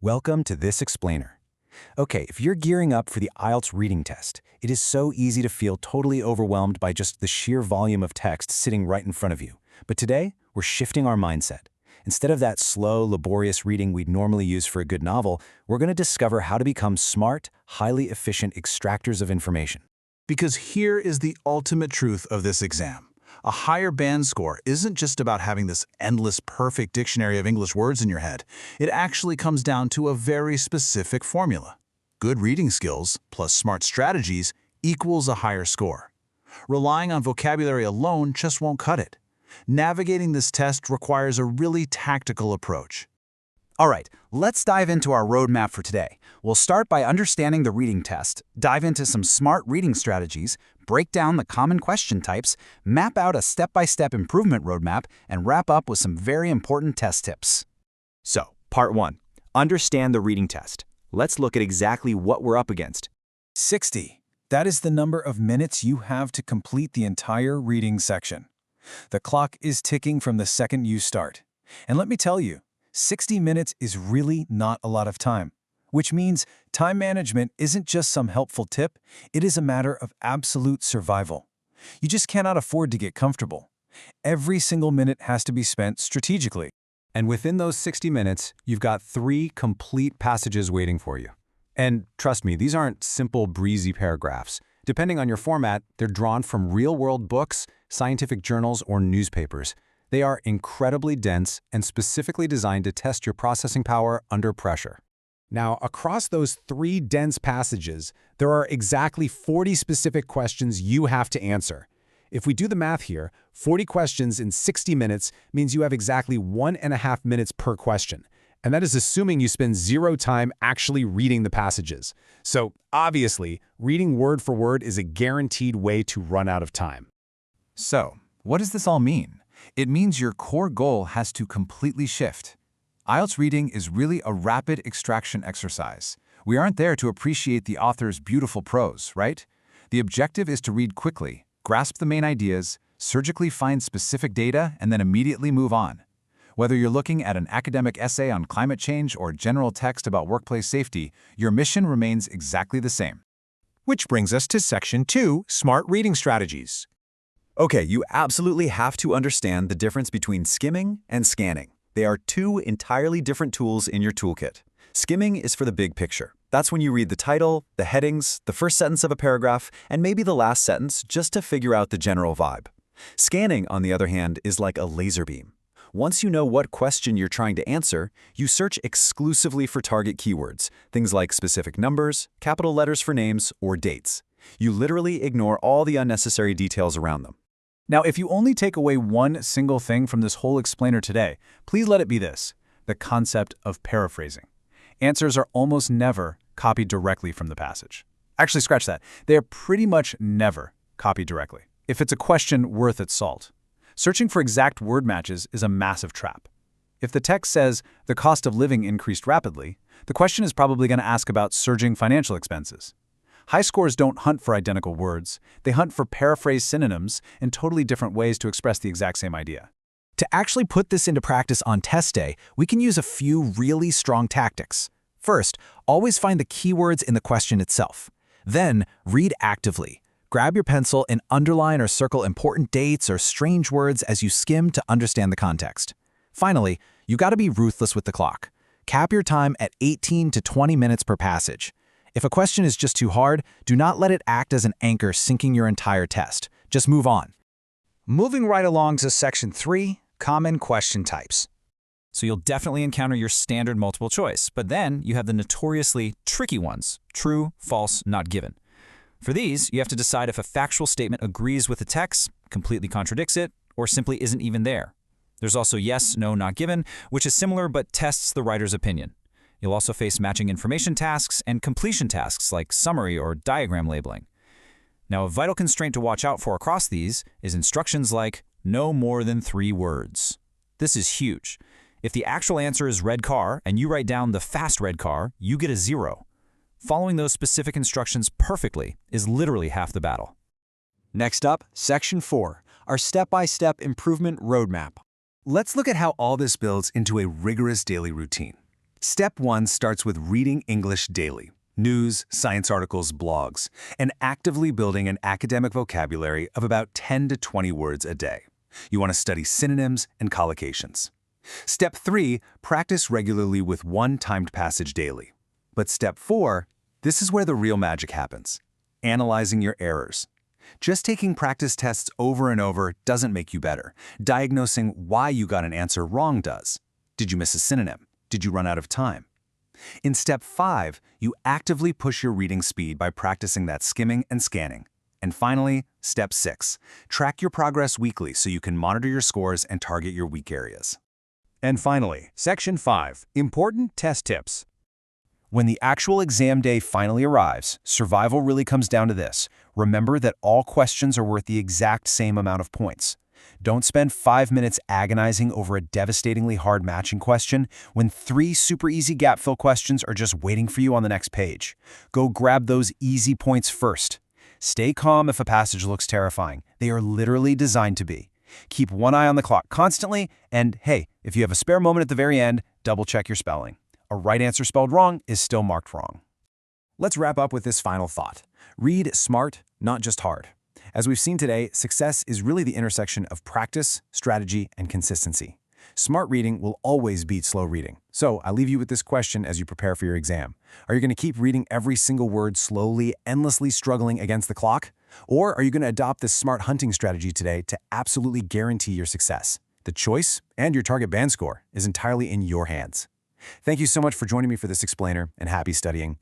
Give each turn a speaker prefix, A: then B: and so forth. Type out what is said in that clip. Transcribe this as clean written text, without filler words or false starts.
A: Welcome to This Explainer. Okay, if you're gearing up for the IELTS reading test, it is so easy to feel totally overwhelmed by just the sheer volume of text sitting right in front of you. But today, we're shifting our mindset. Instead of that slow, laborious reading we'd normally use for a good novel, we're going to discover how to become smart, highly efficient extractors of information.
B: Because here is the ultimate truth of this exam. A higher band score isn't just about having this endless, perfect dictionary of English words in your head. It actually comes down to a very specific formula. Good reading skills plus smart strategies equals a higher score. Relying on vocabulary alone just won't cut it. Navigating this test requires a really tactical approach.
C: All right, let's dive into our roadmap for today. We'll start by understanding the reading test, dive into some smart reading strategies, break down the common question types, map out a step-by-step improvement roadmap, and wrap up with some very important test tips.
A: So, Part 1. Understand the reading test. Let's look at exactly what we're up against.
D: 60. That is the number of minutes you have to complete the entire reading section. The clock is ticking from the second you start. And let me tell you, 60 minutes is really not a lot of time, which means time management isn't just some helpful tip, it is a matter of absolute survival. You just cannot afford to get comfortable. Every single minute has to be spent strategically.
A: And within those 60 minutes, you've got 3 complete passages waiting for you. And trust me, these aren't simple, breezy paragraphs. Depending on your format, they're drawn from real-world books, scientific journals, or newspapers. They are incredibly dense and specifically designed to test your processing power under pressure. Now, across those 3 dense passages, there are exactly 40 specific questions you have to answer. If we do the math here, 40 questions in 60 minutes means you have exactly 1.5 minutes per question. And that is assuming you spend 0 time actually reading the passages. So, obviously, reading word for word is a guaranteed way to run out of time.
E: So, what does this all mean? It means your core goal has to completely shift. IELTS reading is really a rapid extraction exercise. We aren't there to appreciate the author's beautiful prose, right? The objective is to read quickly, grasp the main ideas, surgically find specific data, and then immediately move on. Whether you're looking at an academic essay on climate change or general text about workplace safety, your mission remains exactly the same.
F: Which brings us to Section 2, Smart Reading Strategies.
G: Okay, you absolutely have to understand the difference between skimming and scanning. They are 2 entirely different tools in your toolkit. Skimming is for the big picture. That's when you read the title, the headings, the first sentence of a paragraph, and maybe the last sentence just to figure out the general vibe. Scanning, on the other hand, is like a laser beam. Once you know what question you're trying to answer, you search exclusively for target keywords, things like specific numbers, capital letters for names, or dates. You literally ignore all the unnecessary details around them.
D: Now, if you only take away one single thing from this whole explainer today, please let it be this: the concept of paraphrasing. Answers are almost never copied directly from the passage. Actually, scratch that. They are pretty much never copied directly, if it's a question worth its salt. Searching for exact word matches is a massive trap. If the text says the cost of living increased rapidly, the question is probably going to ask about surging financial expenses. High scores don't hunt for identical words. They hunt for paraphrased synonyms and totally different ways to express the exact same idea. To actually put this into practice on test day, we can use a few really strong tactics. First, always find the keywords in the question itself. Then, read actively. Grab your pencil and underline or circle important dates or strange words as you skim to understand the context. Finally, you got to be ruthless with the clock. Cap your time at 18 to 20 minutes per passage. If a question is just too hard, do not let it act as an anchor sinking your entire test. Just move on.
C: Moving right along to Section 3, Common Question Types.
H: So you'll definitely encounter your standard multiple choice, but then you have the notoriously tricky ones: true, false, not given. For these, you have to decide if a factual statement agrees with the text, completely contradicts it, or simply isn't even there. There's also yes, no, not given, which is similar but tests the writer's opinion. You'll also face matching information tasks and completion tasks like summary or diagram labeling. Now, a vital constraint to watch out for across these is instructions like no more than 3 words. This is huge. If the actual answer is red car and you write down the fast red car, you get a 0. Following those specific instructions perfectly is literally half the battle.
F: Next up, Section 4, our step-by-step improvement roadmap.
D: Let's look at how all this builds into a rigorous daily routine.
A: Step 1 starts with reading English daily. News, science articles, blogs, and actively building an academic vocabulary of about 10 to 20 words a day. You want to study synonyms and collocations. Step 3, practice regularly with one timed passage daily. But step 4, this is where the real magic happens. Analyzing your errors. Just taking practice tests over and over doesn't make you better. Diagnosing why you got an answer wrong does. Did you miss a synonym? Did you run out of time? In step 5, you actively push your reading speed by practicing that skimming and scanning. And finally, step 6, track your progress weekly so you can monitor your scores and target your weak areas.
F: And finally, Section 5, Important Test Tips.
D: When the actual exam day finally arrives, survival really comes down to this. Remember that all questions are worth the exact same amount of points. Don't spend 5 minutes agonizing over a devastatingly hard matching question when 3 super easy gap fill questions are just waiting for you on the next page. Go grab those easy points first. Stay calm if a passage looks terrifying. They are literally designed to be. Keep one eye on the clock constantly, and hey, if you have a spare moment at the very end, double-check your spelling. A right answer spelled wrong is still marked wrong.
E: Let's wrap up with this final thought. Read smart, not just hard. As we've seen today, success is really the intersection of practice, strategy, and consistency. Smart reading will always beat slow reading. So I leave you with this question as you prepare for your exam. Are you going to keep reading every single word slowly, endlessly struggling against the clock? Or are you going to adopt this smart hunting strategy today to absolutely guarantee your success? The choice and your target band score is entirely in your hands. Thank you so much for joining me for this explainer, and happy studying.